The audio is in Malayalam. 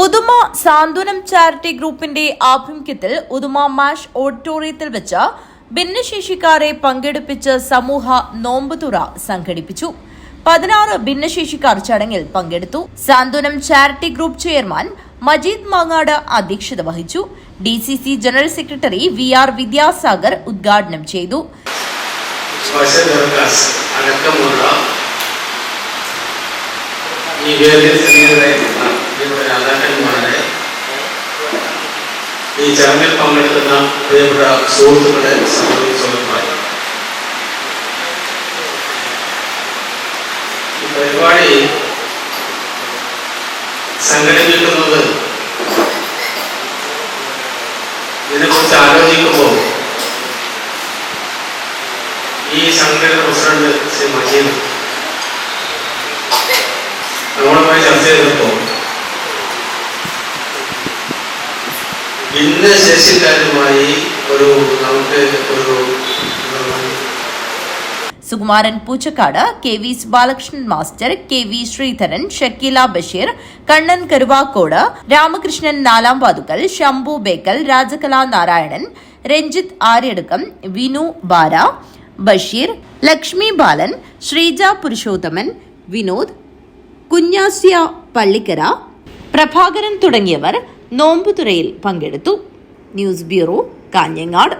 ഉദുമ സാന്ത്വനം ചാരിറ്റി ഗ്രൂപ്പിന്റെ ആഭിമുഖ്യത്തിൽ ഉദുമ മാഷ് ഓഡിറ്റോറിയത്തിൽ വെച്ച് ഭിന്നശേഷിക്കാരെ പങ്കെടുപ്പിച്ച് സമൂഹ നോമ്പുതുറ സംഘടിപ്പിച്ചു. 16 ഭിന്നശേഷിക്കാർ ചടങ്ങിൽ പങ്കെടുത്തു. Santhwanam charity group chairman Majeed Mangad അധ്യക്ഷത വഹിച്ചു. DCC general secretary VR Vidyasagar ഉദ്ഘാടനം ചെയ്തു. ഈ ചടങ്ങിൽ പങ്കെടുക്കുന്ന പ്രിയപ്പെട്ട സുഹൃത്തുക്കളെ സംബന്ധിച്ചിടത്തോളം ഈ പരിപാടി സംഘടിപ്പിക്കുന്നത് ഇതിനെക്കുറിച്ച് ആലോചിക്കുമ്പോൾ ഈ സംഘടന പ്രസിഡന്റ് ശ്രീ മജീദ് നമ്മളുമായി ചർച്ച ചെയ്തപ്പോൾ ഭിന്നശേഷിക്കാരുമായി Sukumaran Poochakkad, KV Balakrishnan master, KV Sreedharan, Shakeela Basheer, Kannan Karuvakkode, Ramakrishnan Nalamvathukkal, Shambhu Bekal, Rajakala Narayanan, Ranjith Aryadukkam, Vinu Bara, Basheer, Lakshmi Balan, Sreeja Purushothaman, Vinod, Kunhasya Pallikkara, Prabhakaran തുടങ്ങിയവർ നോമ്പുതുറയിൽ പങ്കെടുത്തു. News bureau, Kanhangad.